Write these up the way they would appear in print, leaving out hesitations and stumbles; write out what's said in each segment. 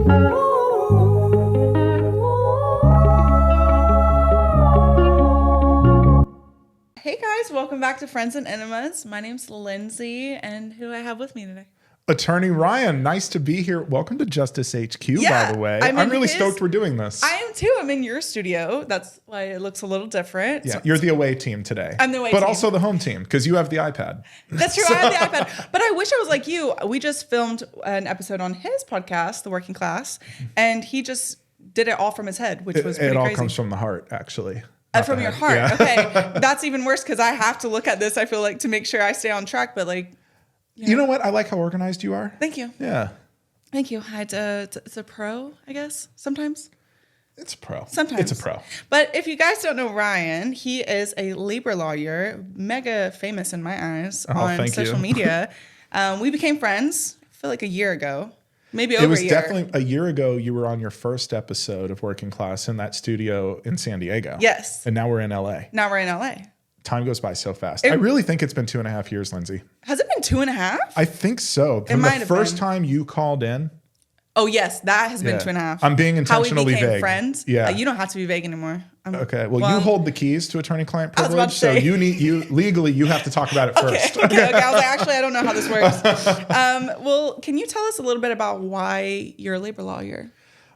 Hey guys, welcome back to Friends and Enemas. My name's Lindsay, and who do I have with me today? Attorney Ryan, nice to be here. Welcome to Justice HQ, by the way. I'm really stoked we're doing this. I am too. I'm in your studio. That's why it looks a little different. Yeah, you're the away team today. I'm the away team. But also the home team, because you have the iPad. That's true. I have the iPad. But I wish I was like you. We just filmed an episode on his podcast, The Working Class, and he just did it all from his head, which was pretty crazy. It all comes from the heart, actually. From your heart. Yeah. Okay. That's even worse because I have to look at this, I feel like, to make sure I stay on track. But like, you know what? I like how organized you are. Thank you. Yeah. Thank you. It's a pro, I guess, sometimes. It's a pro. Sometimes. It's a pro. But if you guys don't know Ryan, he is a labor lawyer, mega famous in my eyes on social media. We became friends, I feel like a year ago. Maybe over a year. It was definitely a year ago. You were on your first episode of Working Class in that studio in San Diego. Yes. And now we're in LA. Time goes by so fast. I really think it's been 2.5 years, Lindsay. Has it been 2.5? I think so. From the first time you called in. Oh, yes. That has been 2.5. I'm being intentionally vague. How we became friends. Yeah. You don't have to be vague anymore. Okay. Well, you hold the keys to attorney-client privilege. I was about to say. So legally, you have to talk about it first. Okay. I was like, actually, I don't know how this works. Well, can you tell us a little bit about why you're a labor lawyer?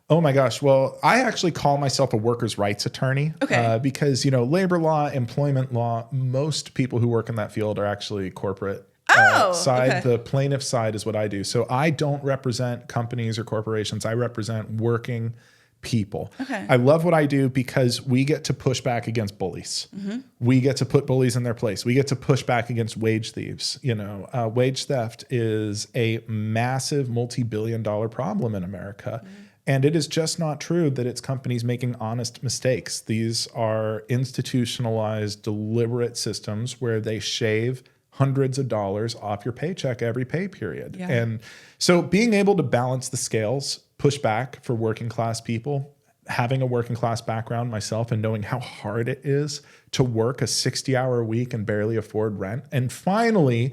Oh my gosh. Well, I actually call myself a workers' rights attorney. Okay. Because, labor law, employment law, most people who work in that field are actually corporate side. Okay. The plaintiff side is what I do. So I don't represent companies or corporations. I represent working people. Okay. I love what I do because we get to push back against bullies. Mm-hmm. We get to put bullies in their place. We get to push back against wage thieves. Wage theft is a massive multi-billion-dollar problem in America. Mm-hmm. And it is just not true that it's companies making honest mistakes. These are institutionalized, deliberate systems where they shave hundreds of dollars off your paycheck every pay period. Yeah. And so being able to balance the scales, push back for working class people, having a working class background myself and knowing how hard it is to work a 60-hour week and barely afford rent. And finally,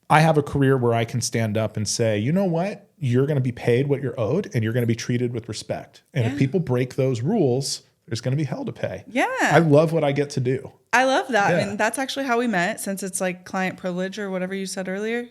I have a career where I can stand up and say, you know what? You're going to be paid what you're owed and you're going to be treated with respect. And if people break those rules, there's going to be hell to pay. Yeah. I love what I get to do. I love that. Yeah. And that's actually how we met, since it's like client privilege or whatever you said earlier.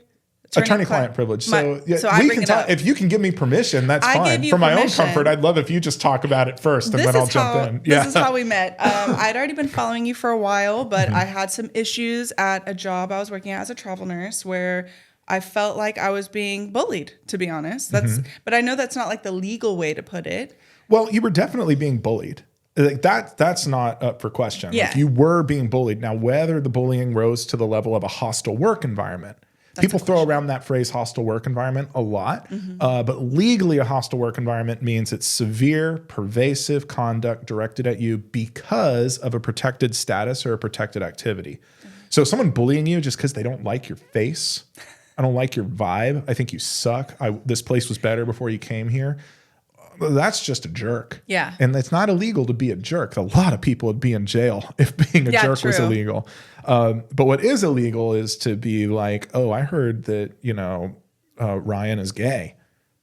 Attorney-client privilege. So we can talk. If you can give me permission, that's fine. For my own comfort, I'd love if you just talk about it first and then I'll jump in. This is how we met. I'd already been following you for a while, but I had some issues at a job I was working at as a travel nurse where I felt like I was being bullied, to be honest. But I know that's not like the legal way to put it. Well, you were definitely being bullied. Like that's not up for question. Yeah. Like you were being bullied. Now, whether the bullying rose to the level of a hostile work environment, people throw around that phrase hostile work environment a lot, but legally a hostile work environment means it's severe, pervasive conduct directed at you because of a protected status or a protected activity. So someone bullying you just because they don't like your face, I don't like your vibe, I think you suck, this place was better before you came here, that's just a jerk. Yeah. And it's not illegal to be a jerk. A lot of people would be in jail if being a jerk was illegal. But what is illegal is to be like, oh, I heard that, Ryan is gay.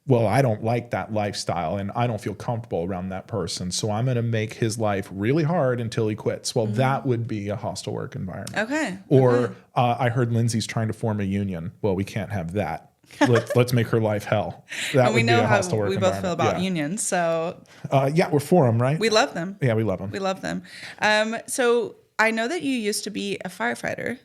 Well, I don't like that lifestyle and I don't feel comfortable around that person. So I'm going to make his life really hard until he quits. Well, that would be a hostile work environment. Okay. Or I heard Lindsay's trying to form a union. Well, we can't have that. Let's make her life hell. That and we know how we both feel about unions. So we're for them, right? We love them. Yeah, we love them. We love them. So I know that you used to be a firefighter.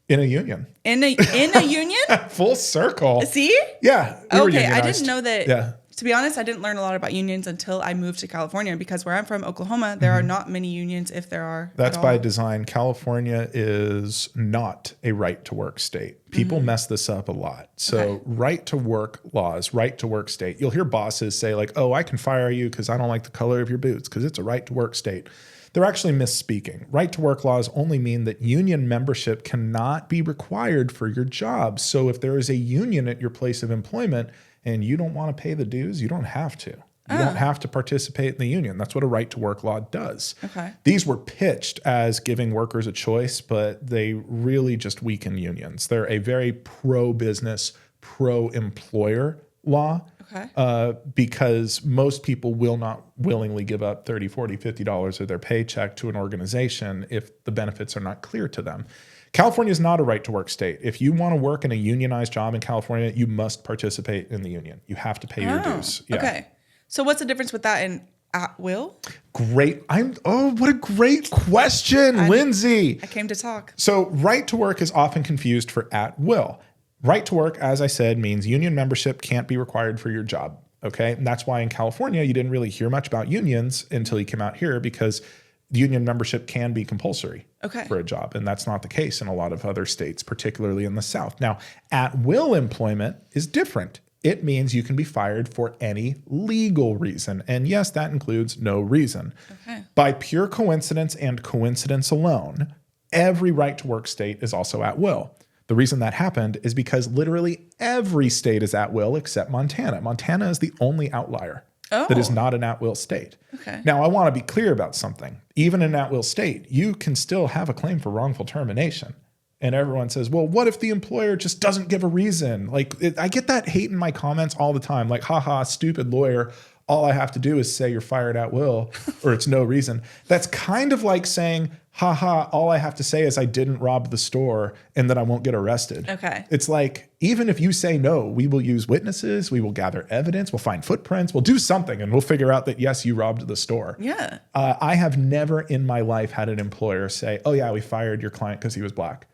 In a union. In a union? Full circle. See? Yeah. Okay, I didn't know that. Yeah. To be honest, I didn't learn a lot about unions until I moved to California, because where I'm from, Oklahoma, there are not many unions, if there are. That's by design. California is not a right-to-work state. People mess this up a lot. So right-to-work laws, right-to-work state. You'll hear bosses say like, oh, I can fire you because I don't like the color of your boots because it's a right-to-work state. They're actually misspeaking. Right-to-work laws only mean that union membership cannot be required for your job. So if there is a union at your place of employment, and you don't want to pay the dues, you don't have to. You don't have to participate in the union. That's what a right-to-work law does. Okay. These were pitched as giving workers a choice, but they really just weaken unions. They're a very pro-business, pro-employer law. Okay. Because most people will not willingly give up $30, $40, $50 of their paycheck to an organization if the benefits are not clear to them. California is not a right to work state. If you want to work in a unionized job in California, you must participate in the union. You have to pay your dues. Yeah. Okay. So what's the difference with that and at will? Great. What a great question, Lindsay. I came to talk. So right to work is often confused for at will. Right to work, as I said, means union membership can't be required for your job. Okay. And that's why in California, you didn't really hear much about unions until you came out here, because union membership can be compulsory for a job. And that's not the case in a lot of other states, particularly in the South. Now, at will employment is different. It means you can be fired for any legal reason. And yes, that includes no reason. Okay. By pure coincidence and coincidence alone, every right to work state is also at will. The reason that happened is because literally every state is at will except Montana. Montana is the only outlier that is not an at-will state. Okay. Now, I want to be clear about something. Even in an at-will state, you can still have a claim for wrongful termination. And everyone says, well, what if the employer just doesn't give a reason? I get that hate in my comments all the time. Like, haha, stupid lawyer. All I have to do is say you're fired at will, or it's no reason. That's kind of like saying, haha, all I have to say is I didn't rob the store and that I won't get arrested. Okay. It's like, even if you say no, we will use witnesses, we will gather evidence, we'll find footprints, we'll do something, and we'll figure out that, yes, you robbed the store. Yeah. I have never in my life had an employer say, oh yeah, we fired your client because he was black.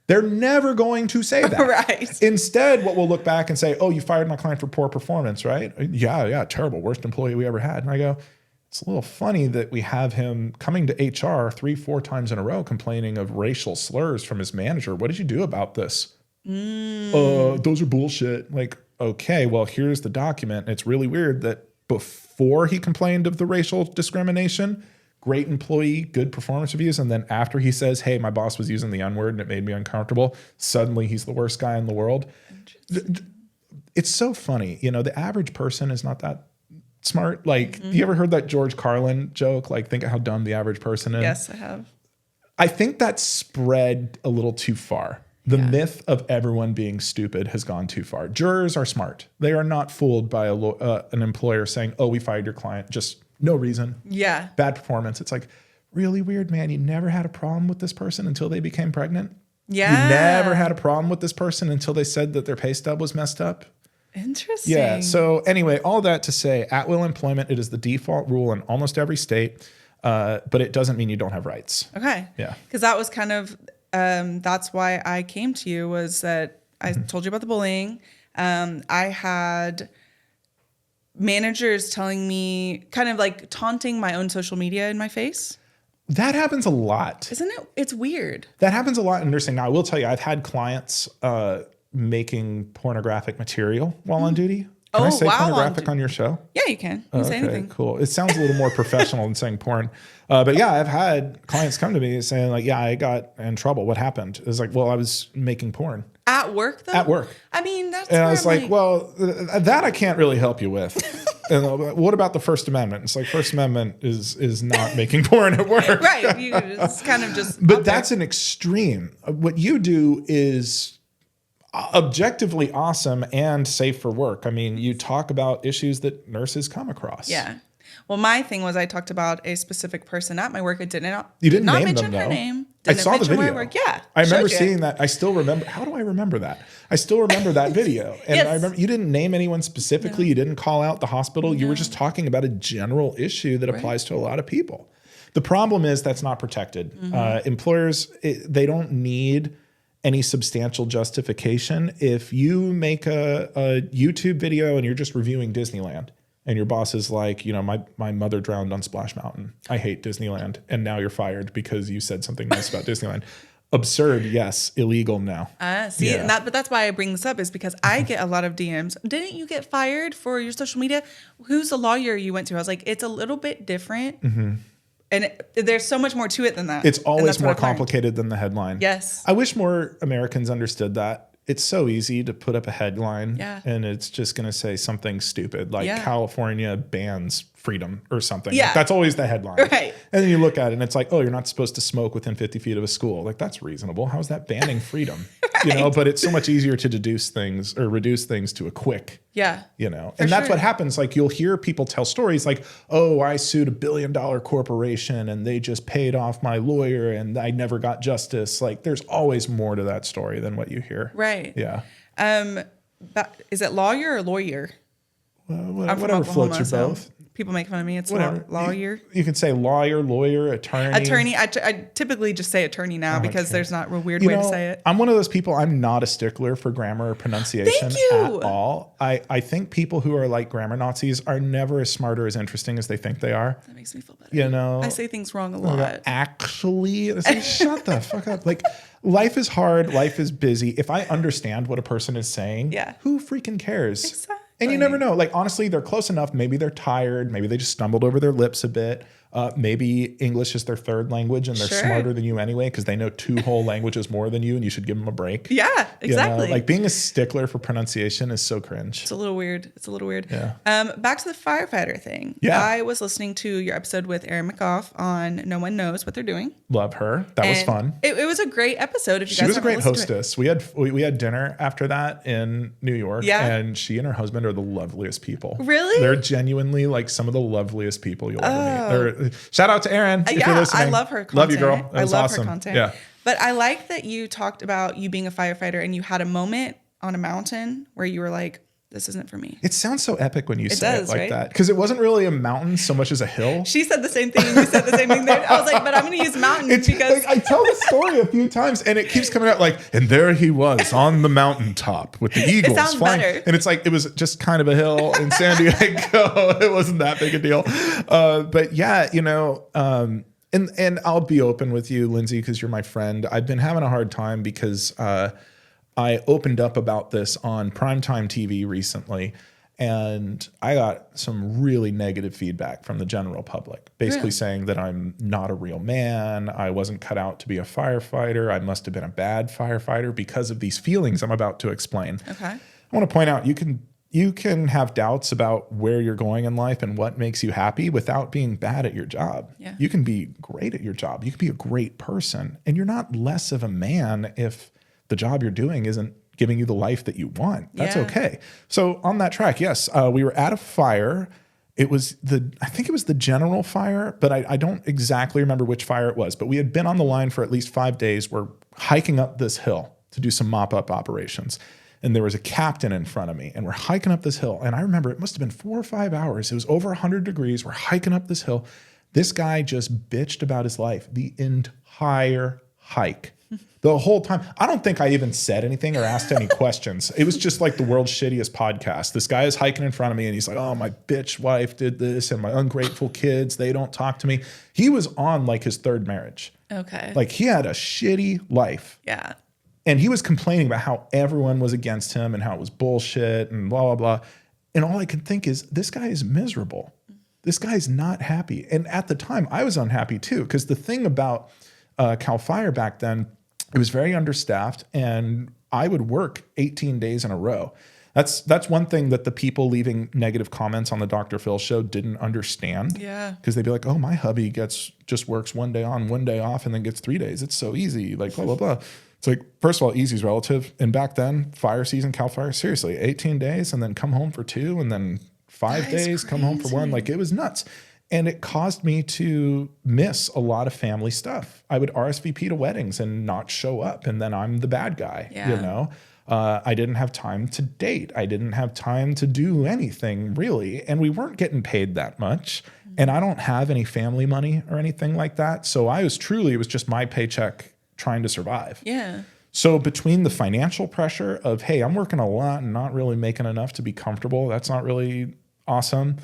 They're never going to say that. Right. Instead, what we'll look back and say, oh, you fired my client for poor performance, right? Yeah, terrible. Worst employee we ever had. And I go, it's a little funny that we have him coming to HR 3-4 times in a row complaining of racial slurs from his manager. What did you do about this? Those are bullshit. Like, okay, well, here's the document. It's really weird that before he complained of the racial discrimination, great employee, good performance reviews. And then after he says, hey, my boss was using the N-word and it made me uncomfortable, suddenly he's the worst guy in the world. It's so funny. You know, the average person is not that smart. Like, you ever heard that George Carlin joke? Like, think of how dumb the average person is. Yes, I have. I think that spread a little too far. The myth of everyone being stupid has gone too far. Jurors are smart. They are not fooled by an employer saying, oh, we fired your client. Just no reason. Yeah. Bad performance. It's like, really weird, man. You never had a problem with this person until they became pregnant. Yeah. You never had a problem with this person until they said that their pay stub was messed up. Interesting. Yeah. So anyway, all that to say, at-will employment, it is the default rule in almost every state, but it doesn't mean you don't have rights. Okay. Yeah. Because that was kind of, that's why I came to you, was that I told you about the bullying. I had managers telling me, kind of like taunting my own social media in my face. That happens a lot. Isn't it? It's weird. That happens a lot in nursing. Now, I will tell you, I've had clients making pornographic material while on duty. Can I say pornographic on your show? Yeah, you can. You can say anything. Cool. It sounds a little more professional than saying porn. But yeah, I've had clients come to me saying like, yeah, I got in trouble. What happened? It's like, well, I was making porn. At work, though? At work. I mean, that's And I was like, well, that I can't really help you with. And what about the First Amendment? It's like, First Amendment is not making porn at work. Right. It's kind of just. But that's an extreme. What you do is objectively awesome and safe for work. I mean, you talk about issues that nurses come across. Yeah. Well, my thing was I talked about a specific person at my work. I did not name mention them, her name. I saw the video. Yeah. I remember seeing that. I still remember. How do I remember that? I still remember that video. And Yes. I remember you didn't name anyone specifically. No. You didn't call out the hospital. No. You were just talking about a general issue that applies to a lot of people. The problem is that's not protected. Employers, they don't need any substantial justification. If you make a YouTube video and you're just reviewing Disneyland and your boss is like, you know, my mother drowned on Splash Mountain. I hate Disneyland. And now you're fired because you said something nice about Disneyland. Absurd, yes. Illegal now. See, yeah. But that's why I bring this up, is because I get a lot of DMs. Didn't you get fired for your social media? Who's the lawyer you went to? I was like, it's a little bit different. And there's so much more to it than that. It's always more complicated than the headline. Yes. I wish more Americans understood that. It's so easy to put up a headline and it's just going to say something stupid like California bans freedom or something. Yeah. Like, that's always the headline. Right. And then you look at it and it's like, oh, you're not supposed to smoke within 50 feet of a school. Like, that's reasonable. How is that banning freedom? you know, but it's so much easier to deduce things or reduce things to a quick, you know, and that's what happens. Like you'll hear people tell stories like, oh, I sued $1 billion corporation and they just paid off my lawyer and I never got justice. Like there's always more to that story than what you hear. Right. Yeah. Is it lawyer or lawyer? Whatever floats your both. People make fun of me. It's whatever. Lawyer. You can say lawyer, lawyer, attorney. Attorney. I typically just say attorney now because there's not a weird way to say it. I'm one of those people, I'm not a stickler for grammar or pronunciation at all. I think people who are like grammar Nazis are never as smart or as interesting as they think they are. That makes me feel better. You know? I say things wrong a lot. Actually, shut the fuck up. Like, life is hard. Life is busy. If I understand what a person is saying, who freaking cares? Exactly. And you never know. Like, honestly, they're close enough. Maybe they're tired. Maybe they just stumbled over their lips a bit. Maybe English is their third language and they're smarter than you anyway because they know 2 whole languages more than you and you should give them a break. Yeah, exactly. You know? Like being a stickler for pronunciation is so cringe. It's a little weird. Yeah. Back to the firefighter thing. Yeah. I was listening to your episode with Erin McGough on No One Knows What They're Doing. Love her. That was fun. It was a great episode. If you she guys was a great hostess. We had dinner after that in New York. Yeah. And she and her husband are the loveliest people. Really? They're genuinely like some of the loveliest people you'll ever meet. Shout out to Erin. If you're listening. I love her content. Love you, girl. I love awesome. her content. Yeah. But I like that you talked about you being a firefighter and you had a moment on a mountain where you were like, this isn't for me. It sounds so epic when you say it like right? that. Because it wasn't really a mountain so much as a hill. She said the same thing. You said the same thing there. I was like, but I'm going to use mountain because... Like, I tell the story a few times and it keeps coming out like, and there he was on the mountaintop with the eagles flying. Better. And it's like, it was just kind of a hill in San Diego. It wasn't that big a deal. But yeah, you know... And I'll be open with you, Lindsay, because you're my friend. I've been having a hard time because I opened up about this on primetime TV recently, and I got some really negative feedback from the general public, basically saying that I'm not a real man. I wasn't cut out to be a firefighter. I must have been a bad firefighter because of these feelings I'm about to explain. Okay. I want to point out you can have doubts about where you're going in life and what makes you happy without being bad at your job. Yeah. You can be great at your job. You can be a great person. And you're not less of a man if the job you're doing isn't giving you the life that you want. That's okay. So on that track, yes, we were at a fire. I think it was the general fire, but I don't exactly remember which fire it was. But we had been on the line for at least 5 days. We're hiking up this hill to do some mop-up operations. And there was a captain in front of me, and we're hiking up this hill. And I remember it must have been 4 or 5 hours. It was over 100 degrees. We're hiking up this hill. This guy just bitched about his life the entire hike. The whole time. I don't think I even said anything or asked any questions. It was just like the world's shittiest podcast. This guy is hiking in front of me, and he's like, oh, my bitch wife did this, and my ungrateful kids, they don't talk to me. He was on like his 3rd marriage. Okay. Like he had a shitty life. Yeah. And he was complaining about how everyone was against him and how it was bullshit and blah, blah, blah. And all I could think is, this guy is miserable. This guy's not happy. And at the time, I was unhappy too, because the thing about Cal Fire back then, it was very understaffed, and I would work 18 days in a row. That's one thing that the people leaving negative comments on the Dr. Phil show didn't understand. Yeah. Because they'd be like, oh, my hubby just works 1 day on, 1 day off, and then gets 3 days. It's so easy, like blah, blah, blah. It's like, first of all, easy is relative. And back then, fire season, Cal Fire, seriously, 18 days and then come home for 2 and then 5 days, come home for 1. Like, it was nuts. And it caused me to miss a lot of family stuff. I would RSVP to weddings and not show up. And then I'm the bad guy, you know? I didn't have time to date. I didn't have time to do anything really. And we weren't getting paid that much. And I don't have any family money or anything like that. So it was just my paycheck trying to survive. Yeah. So between the financial pressure of, hey, I'm working a lot and not really making enough to be comfortable, that's not really awesome.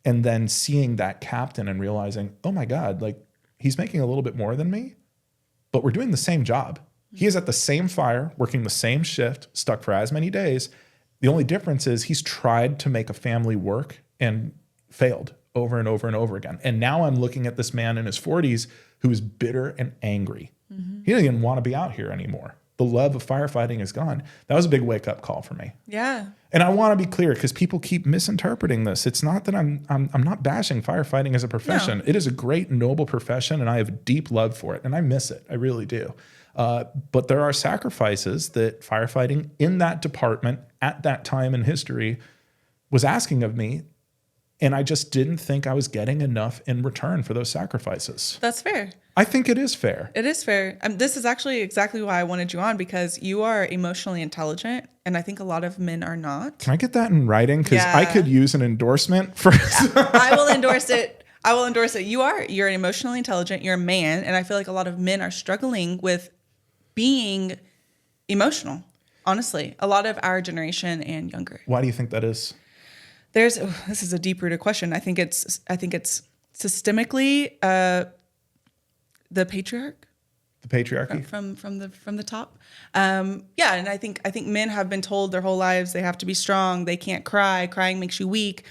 And then seeing that captain and realizing, oh my God, like he's making a little bit more than me, but we're doing the same job. He is at the same fire, working the same shift, stuck for as many days. The only difference is he's tried to make a family work and failed over and over and over again. And now I'm looking at this man in his 40s who is bitter and angry. He doesn't even want to be out here anymore. The love of firefighting is gone. That was a big wake-up call for me. Yeah. And I want to be clear because people keep misinterpreting this. It's not that I'm not bashing firefighting as a profession. No. It is a great, noble profession, and I have a deep love for it, and I miss it. I really do. But there are sacrifices that firefighting in that department at that time in history was asking of me. And I just didn't think I was getting enough in return for those sacrifices. That's fair. I think it is fair. It is fair. This is actually exactly why I wanted you on, because you are emotionally intelligent, and I think a lot of men are not. Can I get that in writing? Because I could use an endorsement for. I will endorse it. You're emotionally intelligent. You're a man, and I feel like a lot of men are struggling with being emotional. Honestly, a lot of our generation and younger. Why do you think that is? This is a deep-rooted question. I think it's systemically the patriarch. The patriarchy from the top. And I think men have been told their whole lives they have to be strong. They can't cry. Crying makes you weak.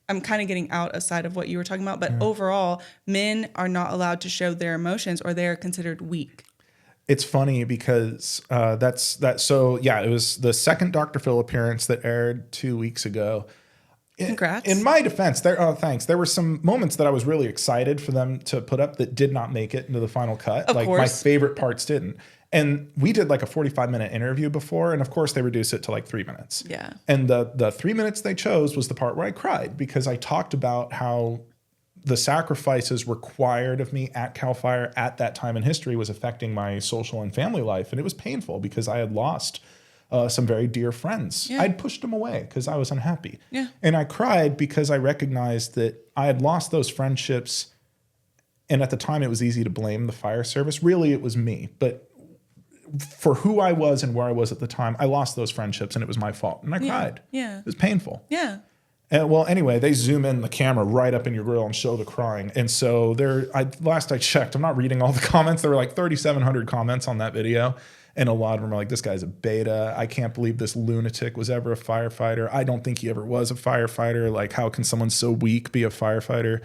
I'm kind of getting outside of what you were talking about, but overall, men are not allowed to show their emotions, or they are considered weak. It's funny because So it was the second Dr. Phil appearance that aired 2 weeks ago. Congrats. In my defense, thanks. There were some moments that I was really excited for them to put up that did not make it into the final cut. Of course. My favorite parts didn't. And we did like a 45-minute interview before, and of course they reduced it to like 3 minutes. Yeah. And the 3 minutes they chose was the part where I cried, because I talked about how the sacrifices required of me at CAL FIRE at that time in history was affecting my social and family life. And it was painful because I had lost some very dear friends. Yeah. I'd pushed them away because I was unhappy. Yeah. And I cried because I recognized that I had lost those friendships. And at the time, it was easy to blame the fire service. Really, it was me. But for who I was and where I was at the time, I lost those friendships, and it was my fault. And I cried. Yeah. It was painful. Yeah. And anyway, they zoom in the camera right up in your grill and show the crying. And so last I checked, I'm not reading all the comments. There were like 3,700 comments on that video. And a lot of them are like, this guy's a beta. I can't believe this lunatic was ever a firefighter. I don't think he ever was a firefighter. Like, how can someone so weak be a firefighter?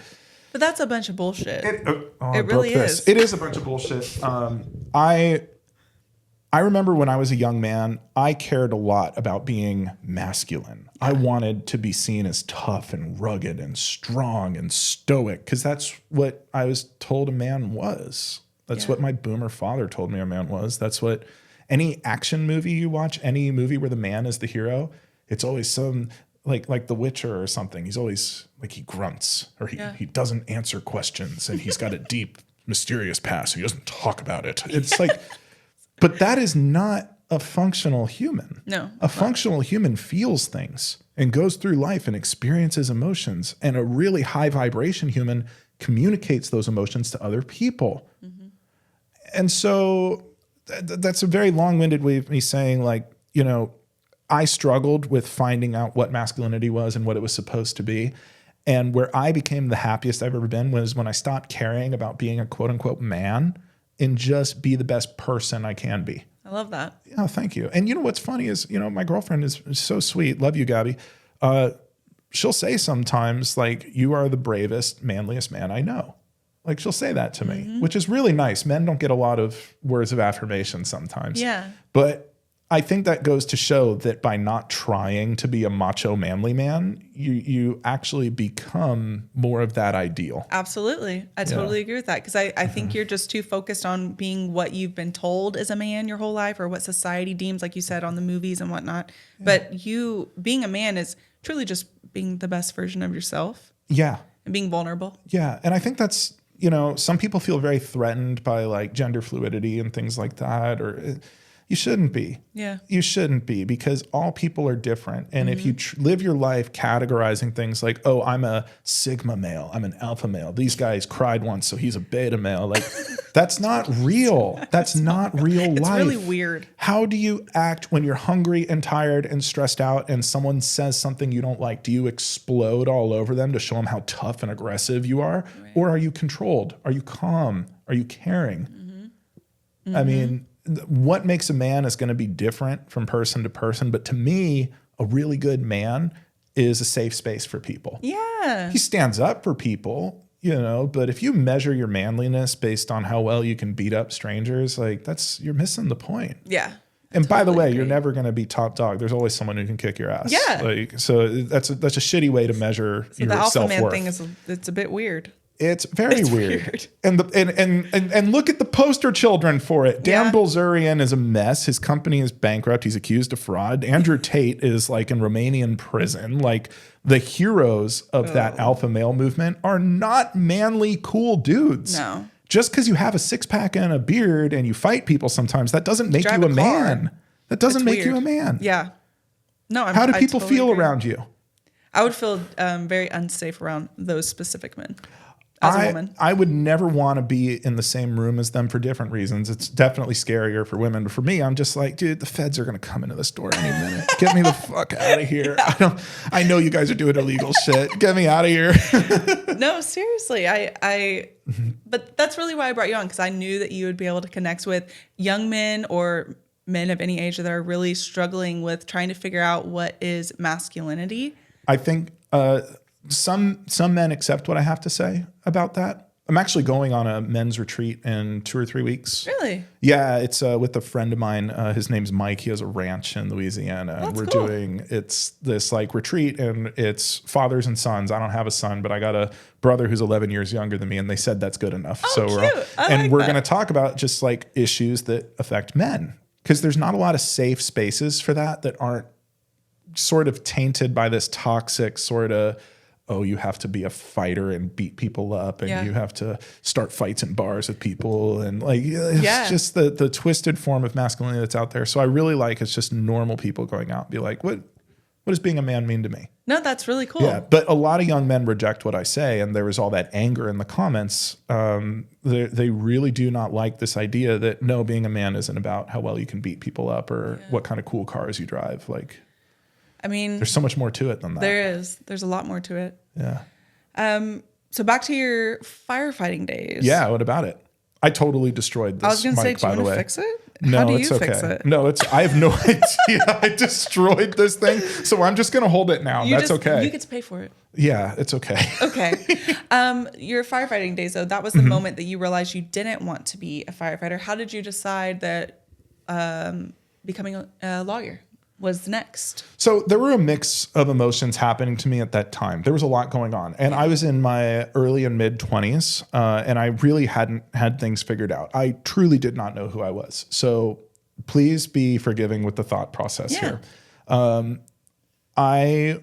But that's a bunch of bullshit. It really is. It is a bunch of bullshit. I remember when I was a young man, I cared a lot about being masculine. I wanted to be seen as tough and rugged and strong and stoic, because that's what I was told a man was. That's what my boomer father told me a man was. That's what any action movie you watch, any movie where the man is the hero, it's always some like The Witcher or something. He's always like, he grunts, or he doesn't answer questions, and he's got a deep, mysterious past. He doesn't talk about it. It's like, but that is not a functional human. No. A functional human feels things and goes through life and experiences emotions. And a really high vibration human communicates those emotions to other people. Mm-hmm. And so that's a very long-winded way of me saying, like, I struggled with finding out what masculinity was and what it was supposed to be. And where I became the happiest I've ever been was when I stopped caring about being a quote unquote man and just be the best person I can be. I love that. Yeah, thank you. And what's funny is, my girlfriend is so sweet. Love you, Gabby. She'll say sometimes, like, you are the bravest, manliest man I know. Like, she'll say that to me, which is really nice. Men don't get a lot of words of affirmation sometimes. Yeah. But I think that goes to show that by not trying to be a macho, manly man, you actually become more of that ideal. Absolutely. I totally agree with that, because I think you're just too focused on being what you've been told as a man your whole life, or what society deems, like you said, on the movies and whatnot. Yeah. But you being a man is truly just being the best version of yourself. Yeah. And being vulnerable. Yeah. And I think that's, some people feel very threatened by like gender fluidity and things like that, or you shouldn't be. Yeah. You shouldn't be, because all people are different. And if you live your life categorizing things like, oh, I'm a sigma male, I'm an alpha male, these guys cried once, so he's a beta male. Like, that's not real. That's not real life. It's really weird. How do you act when you're hungry and tired and stressed out and someone says something you don't like? Do you explode all over them to show them how tough and aggressive you are? Right. Or are you controlled? Are you calm? Are you caring? I mean, what makes a man is going to be different from person to person. But to me, a really good man is a safe space for people. Yeah. He stands up for people, but if you measure your manliness based on how well you can beat up strangers, like, you're missing the point. Yeah. And by the way, you're never going to be top dog. There's always someone who can kick your ass. Yeah. So that's a shitty way to measure your self-worth. The alpha man thing it's a bit weird. It's very weird. And look at the poster children for it. Dan Bilzerian is a mess. His company is bankrupt. He's accused of fraud. Andrew Tate is like in Romanian prison. Like the heroes of that alpha male movement are not manly, cool dudes. No. Just because you have a six-pack and a beard and you fight people sometimes, that doesn't make you a man. That doesn't make you a man. Yeah. No, How do people feel around you? I would feel very unsafe around those specific men. As a woman. I would never want to be in the same room as them for different reasons. It's definitely scarier for women. But for me, I'm just like, dude, the feds are going to come into this door any minute. Get me the fuck out of here. I know you guys are doing illegal shit. Get me out of here. No, seriously. But that's really why I brought you on, because I knew that you would be able to connect with young men or men of any age that are really struggling with trying to figure out what is masculinity. I think some men accept what I have to say about that. I'm actually going on a men's retreat in 2 or 3 weeks. Really? Yeah, it's with a friend of mine. His name's Mike. He has a ranch in Louisiana. That's and we're cool. doing, it's this like retreat, and it's fathers and sons. I don't have a son, but I got a brother who's 11 years younger than me, and they said that's good enough. Oh, so cute. we're going to talk about just like issues that affect men, because there's not a lot of safe spaces for that aren't sort of tainted by this toxic sort of, oh, you have to be a fighter and beat people up, and you have to start fights in bars with people, and like it's just the twisted form of masculinity that's out there. So I really like it's just normal people going out and be like, what does being a man mean to me? No, that's really cool. Yeah, but a lot of young men reject what I say, and there was all that anger in the comments. They really do not like this idea that no, being a man isn't about how well you can beat people up or what kind of cool cars you drive. Like, I mean, there's so much more to it than that. There is. There's a lot more to it. Yeah. So back to your firefighting days. Yeah. What about it? I totally destroyed this. I was going to say, mic, do you by the want to way. fix it? No, How do it's you okay. fix it? No, I have no idea. I destroyed this thing. So I'm just going to hold it now. That's okay. You get to pay for it. Yeah, it's okay. Okay. Your firefighting days, though, that was the moment that you realized you didn't want to be a firefighter. How did you decide that becoming a lawyer was next? So there were a mix of emotions happening to me at that time. There was a lot going on. And I was in my early and mid 20s, and I really hadn't had things figured out. I truly did not know who I was. So please be forgiving with the thought process here. I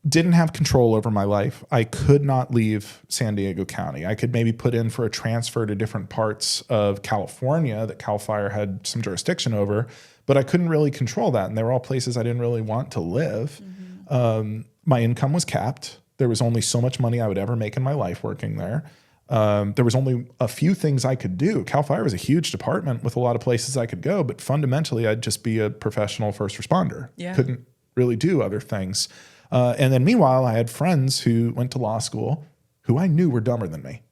didn't have control over my life. I could not leave San Diego County. I could maybe put in for a transfer to different parts of California that CAL FIRE had some jurisdiction over, but I couldn't really control that. And they were all places I didn't really want to live. My income was capped. There was only so much money I would ever make in my life working there. There was only a few things I could do. CAL FIRE was a huge department with a lot of places I could go, but fundamentally I'd just be a professional first responder. Yeah. Couldn't really do other things. And then meanwhile, I had friends who went to law school who I knew were dumber than me.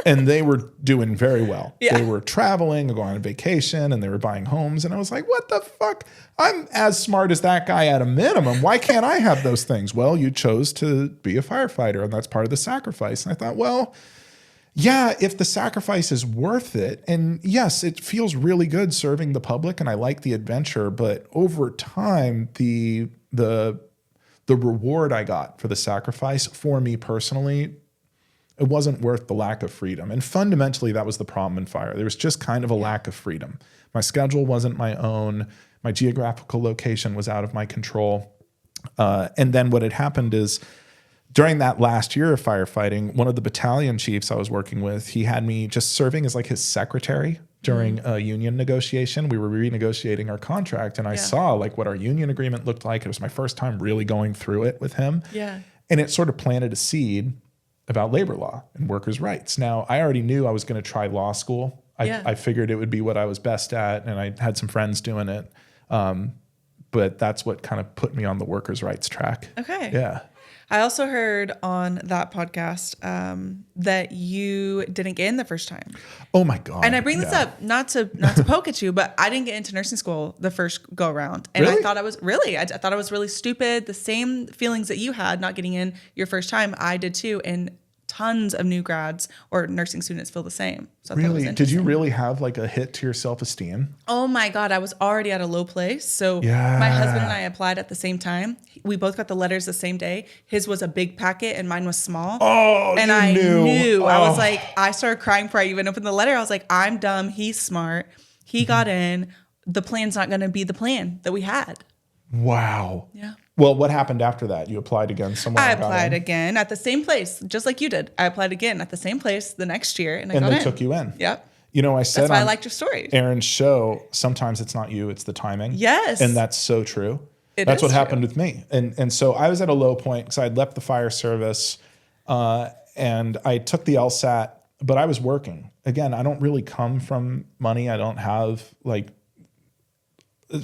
And they were doing very well. Yeah. They were traveling or going on vacation, and they were buying homes. And I was like, what the fuck? I'm as smart as that guy at a minimum. Why can't I have those things? Well, you chose to be a firefighter, and that's part of the sacrifice. And I thought, well, yeah, if the sacrifice is worth it, and yes, it feels really good serving the public, and I like the adventure, but over time, the reward I got for the sacrifice for me personally, it wasn't worth the lack of freedom. And fundamentally, that was the problem in fire. There was just kind of a lack of freedom. My schedule wasn't my own. My geographical location was out of my control. And then what had happened is during that last year of firefighting, one of the battalion chiefs I was working with, he had me just serving as like his secretary during a union negotiation. We were renegotiating our contract, and I saw like what our union agreement looked like. It was my first time really going through it with him. Yeah. And it sort of planted a seed about labor law and workers' rights. Now, I already knew I was going to try law school. I figured it would be what I was best at, and I had some friends doing it. But that's what kind of put me on the workers' rights track. Okay. Yeah. I also heard on that podcast that you didn't get in the first time. Oh my God. And I bring this up not to poke at you, but I didn't get into nursing school the first go around. And Really? I thought I thought I was really stupid. The same feelings that you had not getting in your first time, I did too. And tons of new grads or nursing students feel the same. So I thought it was Really? Did interesting. you really have like a hit to your self-esteem? Oh my God, I was already at a low place. So my husband and I applied at the same time. We both got the letters the same day. His was a big packet and mine was small. Oh, and you I knew. Oh. I was like, I started crying before I even opened the letter. I was like, I'm dumb. He's smart. He got in. The plan's not going to be the plan that we had. Wow. Yeah. Well, what happened after that? You applied again somewhere? I applied again at the same place, just like you did. I applied again at the same place the next year, and I got in. And they took you in. Yep. You know, I said that's why I liked your story. Aaron's show, sometimes it's not you, it's the timing. Yes. And that's so true. That's what happened with me. And so I was at a low point because I had left the fire service and I took the LSAT, but I was working. Again, I don't really come from money. I don't have like,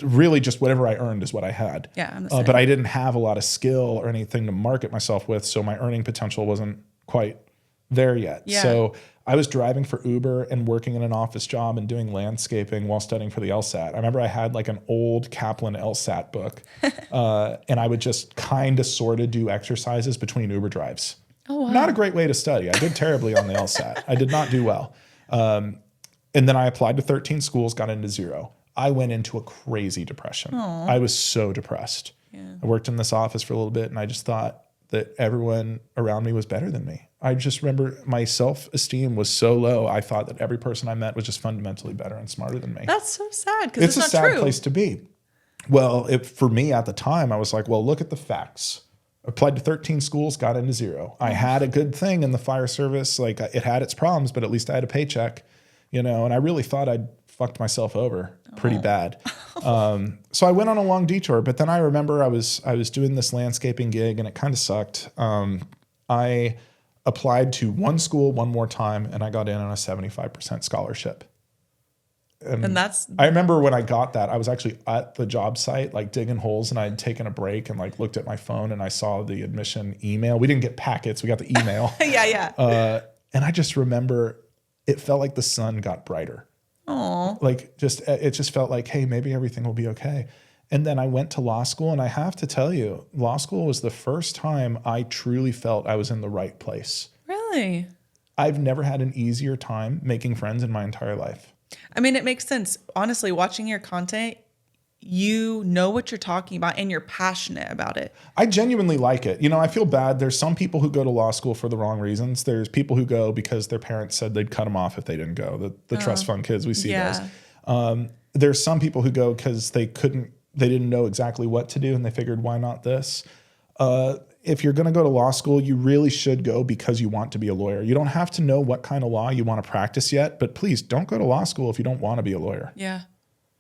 really just whatever I earned is what I had. Yeah, I'm the same. But I didn't have a lot of skill or anything to market myself with. So my earning potential wasn't quite there yet. Yeah. So I was driving for Uber and working in an office job and doing landscaping while studying for the LSAT. I remember I had like an old Kaplan LSAT book and I would just kind of sort of do exercises between Uber drives. Oh, wow. Not a great way to study. I did terribly on the LSAT. I did not do well. And then I applied to 13 schools, got into 0. I went into a crazy depression. Aww. I was so depressed. Yeah. I worked in this office for a little bit and I just thought that everyone around me was better than me. I just remember my self-esteem was so low. I thought that every person I met was just fundamentally better and smarter than me. That's so sad because It's a not sad true. place to be. Well, for me at the time, I was like, well, look at the facts. Applied to 13 schools, got into 0. I had a good thing in the fire service. Like it had its problems, but at least I had a paycheck, you know, and I really thought I'd fucked myself over pretty bad. So I went on a long detour, but then I remember I was doing this landscaping gig and it kind of sucked. I applied to one school one more time and I got in on a 75% scholarship. And that's, I remember when I got that, I was actually at the job site, like digging holes, and I had taken a break and like looked at my phone and I saw the admission email. We didn't get packets, we got the email. yeah. And I just remember it felt like the sun got brighter. Aw. Like it just felt like, hey, maybe everything will be okay. And then I went to law school, and I have to tell you, law school was the first time I truly felt I was in the right place. Really? I've never had an easier time making friends in my entire life. I mean, it makes sense. Honestly, watching your content, you know what you're talking about and you're passionate about it. I genuinely like it. You know, I feel bad. There's some people who go to law school for the wrong reasons. There's people who go because their parents said they'd cut them off if they didn't go. The trust fund kids, we see those. There's some people who go because they didn't know exactly what to do and they figured, why not this? If you're going to go to law school, you really should go because you want to be a lawyer. You don't have to know what kind of law you want to practice yet, but please don't go to law school if you don't want to be a lawyer. Yeah.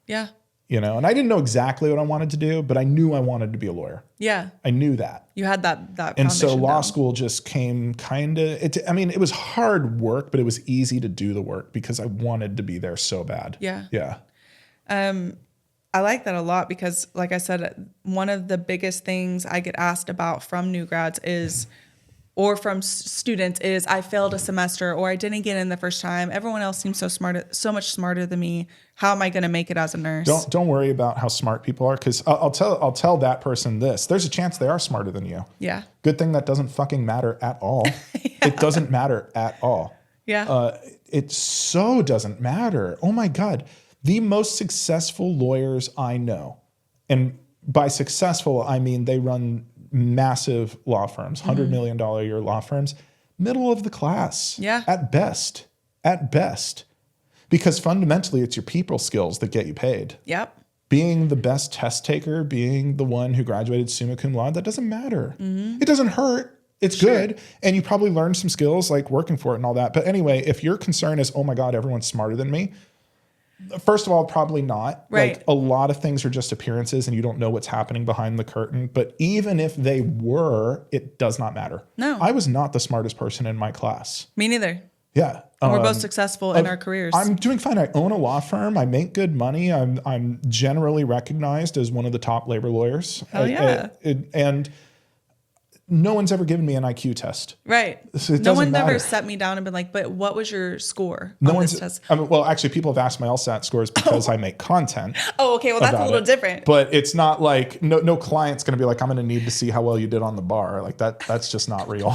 Yeah. You know, and I didn't know exactly what I wanted to do, but I knew I wanted to be a lawyer. Yeah. I knew that. You had that And so foundation law down. school just came kind of, it was hard work, but it was easy to do the work because I wanted to be there so bad. Yeah. Yeah. I like that a lot because, like I said, one of the biggest things I get asked about from new grads is, or from students is, I failed a semester or I didn't get in the first time. Everyone else seems so much smarter than me. How am I going to make it as a nurse? Don't worry about how smart people are, because I'll tell that person this. There's a chance they are smarter than you. Yeah. Good thing that doesn't fucking matter at all. It doesn't matter at all. Yeah. It so doesn't matter. Oh my God. The most successful lawyers I know, and by successful, I mean they run massive law firms, $100 million a year law firms, middle of the class. Yeah. At best. Because fundamentally, it's your people skills that get you paid. Yep. Being the best test taker, being the one who graduated summa cum laude, that doesn't matter. It doesn't hurt. It's good. And you probably learned some skills like working for it and all that. But anyway, if your concern is, oh my God, everyone's smarter than me. First of all, probably not. Right. Like a lot of things are just appearances and you don't know what's happening behind the curtain. But even if they were, it does not matter. No. I was not the smartest person in my class. Me neither. Yeah. And we're both successful in our careers. I'm doing fine. I own a law firm. I make good money. I'm generally recognized as one of the top labor lawyers. Hell yeah. And no one's ever given me an IQ test. Right. So it No doesn't one ever matter. set me down and been like, but what was your score No on one's. this test? I mean, well, actually, people have asked my LSAT scores because I make content. Oh, okay. Well, that's a about little it. different. But it's not like no client's going to be like, I'm going to need to see how well you did on the bar. Like that's just not real.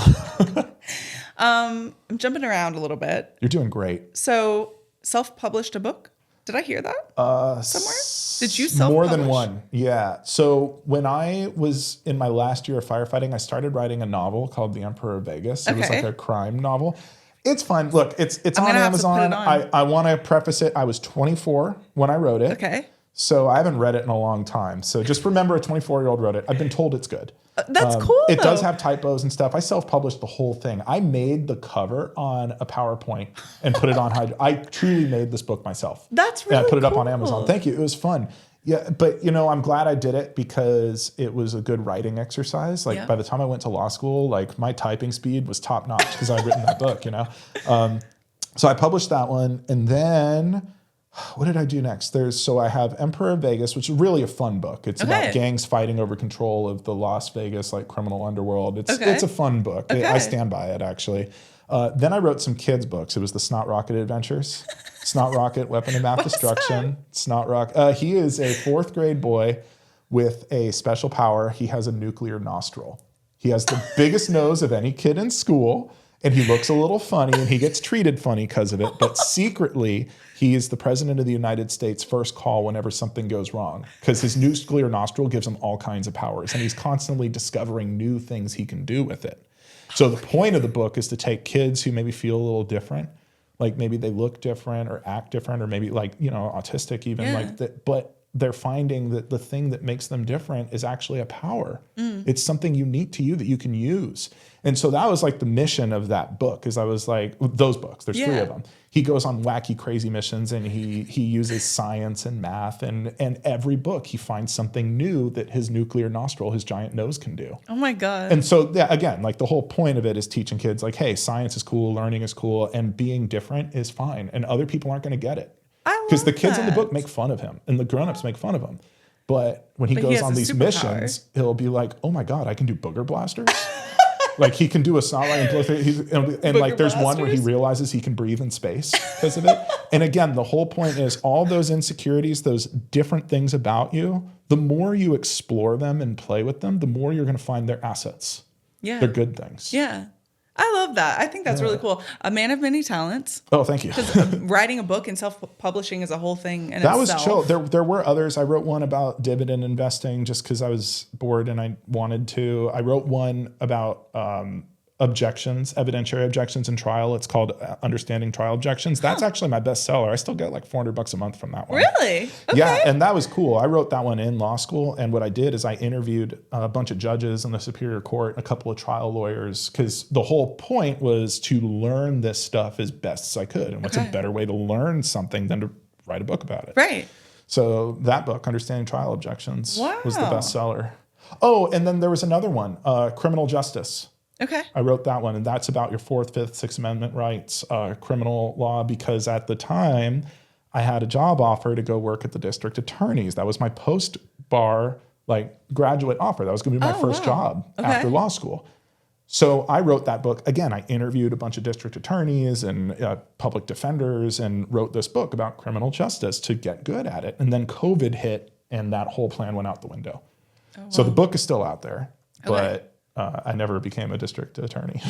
I'm jumping around a little bit. You're doing great. So, self-published a book? Did I hear that somewhere? Did you self-publish? More than one, yeah. So when I was in my last year of firefighting, I started writing a novel called The Emperor of Vegas. It was like a crime novel. It's fun. Look, it's on Amazon. I want to preface it. I was 24 when I wrote it. Okay. So I haven't read it in a long time. So just remember a 24-year-old wrote it. I've been told it's good. That's cool. It does have typos and stuff. I self-published the whole thing. I made the cover on a PowerPoint and put it on I truly made this book myself. That's really cool. I put it up on Amazon. Thank you. It was fun. Yeah, but I'm glad I did it because it was a good writing exercise. Like by the time I went to law school, like my typing speed was top notch because I'd written that book, So I published that one, and then what did I do next? I have Emperor of Vegas, which is really a fun book. It's about gangs fighting over control of the Las Vegas criminal underworld. It's a fun book. I stand by it actually. Then I wrote some kids books. It was the Snot Rocket Adventures. Snot Rocket, Weapon of Mass Destruction. Snot Rocket. He is a 4th grade boy with a special power. He has a nuclear nostril. He has the biggest nose of any kid in school, and he looks a little funny, and he gets treated funny because of it. But secretly, he is the president of the United States' first call whenever something goes wrong, because his nuclear nostril gives him all kinds of powers, and he's constantly discovering new things he can do with it. So the point of the book is to take kids who maybe feel a little different, like maybe they look different or act different, or maybe autistic even, like that, but they're finding that the thing that makes them different is actually a power. It's something unique to you that you can use. And so that was like the mission of that book, is I was like, those books, there's 3 of them. He goes on wacky, crazy missions, and he uses science and math, and every book he finds something new that his nuclear nostril, his giant nose, can do. Oh my God. And so again, like the whole point of it is teaching kids like, hey, science is cool, learning is cool, and being different is fine. And other people aren't going to get it. Because the kids in the book make fun of him, and the grown-ups make fun of him. But when he goes on these missions, he'll be like, oh my God, I can do booger blasters. Like he can do a snot line and like there's one where he realizes he can breathe in space because of it. And again, the whole point is all those insecurities, those different things about you, the more you explore them and play with them, the more you're going to find their assets. Yeah. They're good things. Yeah. I love that. I think that's really cool. A man of many talents. Oh, thank you. Because writing a book and self-publishing is a whole thing in that itself. Was chill. There were others. I wrote one about dividend investing just because I was bored and I wanted to. I wrote one about evidentiary objections in trial. It's called Understanding Trial Objections. That's actually my bestseller. I still get like $400 a month from that one. Really? Okay. Yeah, and that was cool. I wrote that one in law school, and what I did is I interviewed a bunch of judges in the Superior Court, a couple of trial lawyers, because the whole point was to learn this stuff as best as I could. And what's a better way to learn something than to write a book about it? Right. So that book, Understanding Trial Objections, was the bestseller. Oh, and then there was another one, Criminal Justice. Okay. I wrote that one, and that's about your 4th, 5th, 6th Amendment rights, criminal law, because at the time I had a job offer to go work at the district attorney's. That was my post-bar graduate offer. That was going to be my first job after law school. So I wrote that book. Again, I interviewed a bunch of district attorneys and public defenders and wrote this book about criminal justice to get good at it. And then COVID hit, and that whole plan went out the window. Oh, wow. So the book is still out there, but I never became a district attorney.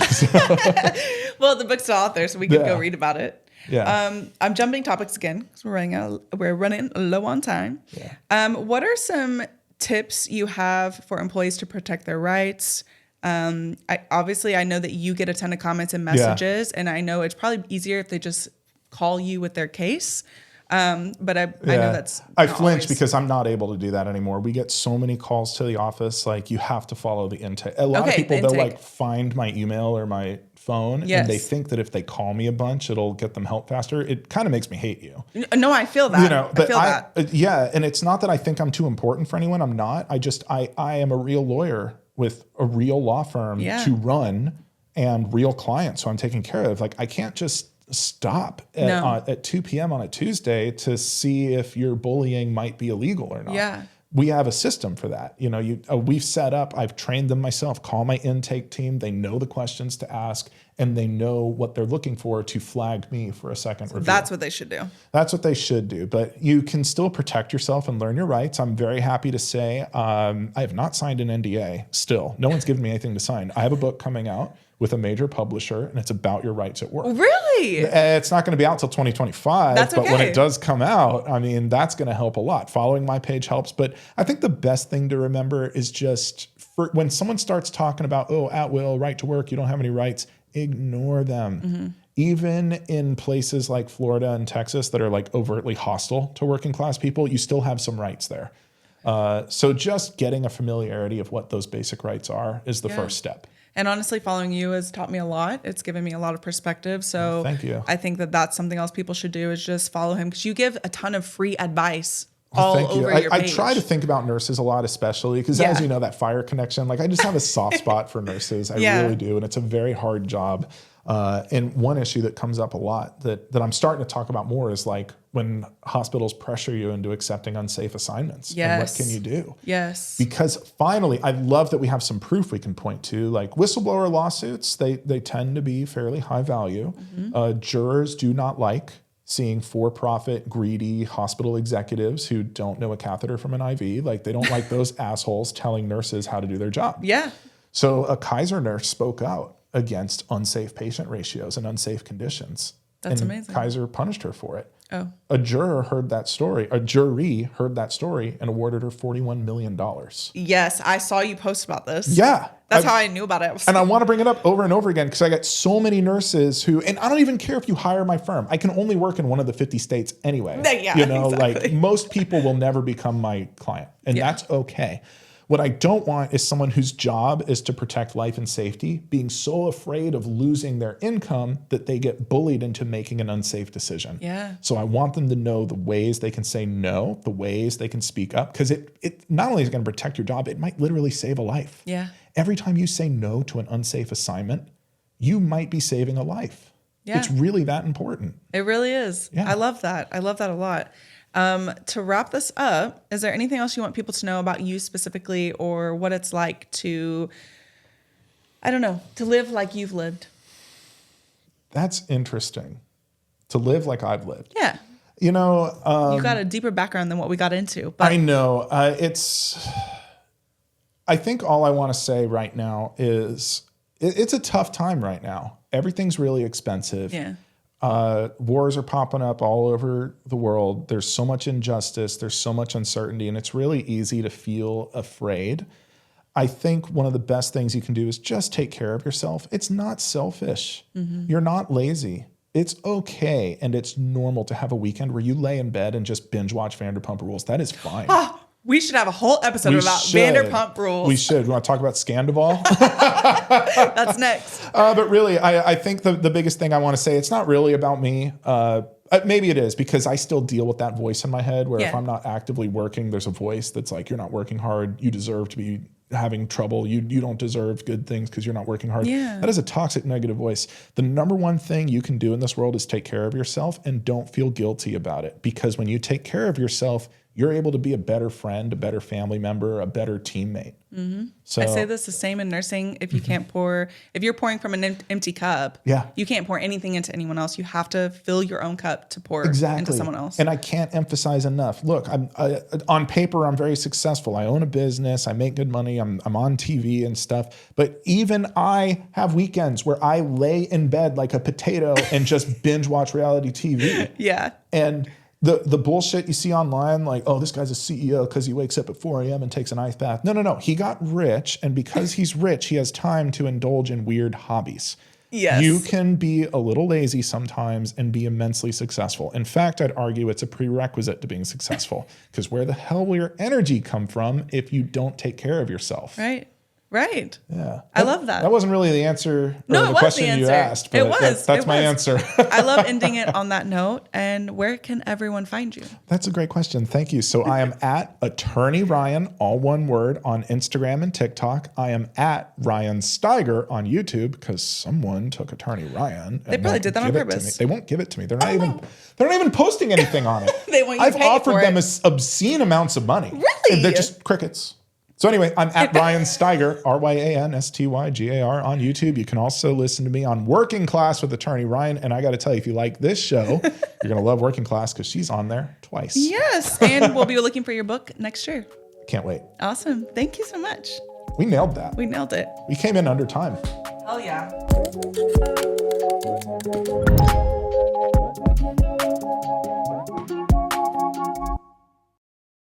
Well, the book's still out there, so we can go read about it. Yeah. I'm jumping topics again because we're running low on time. Yeah. What are some tips you have for employees to protect their rights? I know that you get a ton of comments and messages, and I know it's probably easier if they just call you with their case. But I know that's I flinch because I'm not able to do that anymore. We get so many calls to the office. Like you have to follow the intake. A lot of people, they'll find my email or my phone and they think that if they call me a bunch, it'll get them help faster. It kind of makes me hate you. No, I feel that. But I feel that. Yeah. And it's not that I think I'm too important for anyone. I'm not. I am a real lawyer with a real law firm to run and real clients who I'm taking care of. Like I can't just stop at 2 p.m. on a Tuesday to see if your bullying might be illegal or not. Yeah. We have a system for that. We've set up, I've trained them myself, call my intake team. They know the questions to ask and they know what they're looking for to flag me for a second review. That's what they should do. That's what they should do. But you can still protect yourself and learn your rights. I'm very happy to say I have not signed an NDA still. No one's given me anything to sign. I have a book coming out with a major publisher, and it's about your rights at work. Really? It's not going to be out till 2025, That's okay. But when it does come out, I mean, that's going to help a lot. Following my page helps. But I think the best thing to remember is just when someone starts talking about, oh, at will, right to work, you don't have any rights, ignore them. Mm-hmm. Even in places like Florida and Texas that are like overtly hostile to working class people, you still have some rights there. So just getting a familiarity of what those basic rights are is the first step. And honestly, following you has taught me a lot. It's given me a lot of perspective. So thank you. I think that that's something else people should do is just follow him, because you give a ton of free advice all over your page. I try to think about nurses a lot, especially because as you know, that fire connection, like I just have a soft spot for nurses. I really do. And it's a very hard job. And one issue that comes up a lot that I'm starting to talk about more is like when hospitals pressure you into accepting unsafe assignments. Yes. And what can you do? Yes. Because finally, I love that we have some proof we can point to. Like whistleblower lawsuits, they tend to be fairly high value. Mm-hmm. Jurors do not like seeing for-profit, greedy hospital executives who don't know a catheter from an IV. Like they don't like those assholes telling nurses how to do their job. Yeah. So a Kaiser nurse spoke out against unsafe patient ratios and unsafe conditions. That's and amazing. Kaiser punished her for it. Oh. A jury heard that story and awarded her $41 million. Yes, I saw you post about this. Yeah. That's how I knew about it. And I want to bring it up over and over again because I got so many nurses who, and I don't even care if you hire my firm. I can only work in one of the 50 states anyway. Yeah, you know, exactly. like most people will never become my client, and that's okay. What I don't want is someone whose job is to protect life and safety being so afraid of losing their income that they get bullied into making an unsafe decision. Yeah. So I want them to know the ways they can say no, the ways they can speak up, because it not only is going to protect your job, it might literally save a life. Yeah. Every time you say no to an unsafe assignment, you might be saving a life. Yeah. It's really that important. It really is. Yeah. I love that. I love that a lot. To wrap this up, is there anything else you want people to know about you specifically, or what it's like to, I don't know, to live like you've lived? That's interesting. To live like I've lived. Yeah. You know, you got a deeper background than what we got into. But I know. I think all I want to say right now is it's a tough time right now. Everything's really expensive. Yeah. Wars are popping up all over the world. There's so much injustice. There's so much uncertainty, and it's really easy to feel afraid. I think one of the best things you can do is just take care of yourself. It's not selfish. Mm-hmm. You're not lazy. It's okay, and it's normal to have a weekend where you lay in bed and just binge watch Vanderpump Rules. That is fine. We should have a whole episode about Vanderpump Rules. We should. You want to talk about Scandival? That's next. But really, I think the biggest thing I want to say, it's not really about me. Maybe it is, because I still deal with that voice in my head where if I'm not actively working, there's a voice that's like, you're not working hard. You deserve to be having trouble. You don't deserve good things because you're not working hard. Yeah. That is a toxic, negative voice. The number one thing you can do in this world is take care of yourself, and don't feel guilty about it. Because when you take care of yourself, you're able to be a better friend, a better family member, a better teammate. Mm-hmm. So I say this the same in nursing. If you can't pour, if you're pouring from an empty cup, you can't pour anything into anyone else. You have to fill your own cup to pour into someone else. And I can't emphasize enough. Look, on paper, I'm very successful. I own a business. I make good money. I'm on TV and stuff. But even I have weekends where I lay in bed like a potato and just binge watch reality TV. Yeah. And the bullshit you see online, like, oh, this guy's a CEO because he wakes up at 4 a.m. and takes an ice bath. No. He got rich, and because he's rich, he has time to indulge in weird hobbies. Yes. You can be a little lazy sometimes and be immensely successful. In fact, I'd argue it's a prerequisite to being successful, because where the hell will your energy come from if you don't take care of yourself? Right. Yeah. I love that. That wasn't really the answer or the question you asked, but that's my answer. I love ending it on that note. And where can everyone find you? That's a great question. Thank you. So I am at Attorney Ryan, all one word, on Instagram and TikTok. I am at Ryan Steiger on YouTube, because someone took Attorney Ryan. They probably did that on purpose. They won't give it to me. They're not even posting anything on it. They want you I've to pay offered for them it. obscene amounts of money. Really? They're just crickets. So anyway, I'm at Ryan Steiger, RyanStygar on YouTube. You can also listen to me on Working Class with Attorney Ryan. And I got to tell you, if you like this show, you're going to love Working Class, because she's on there twice. Yes. And we'll be looking for your book next year. Can't wait. Awesome. Thank you so much. We nailed that. We nailed it. We came in under time. Hell yeah.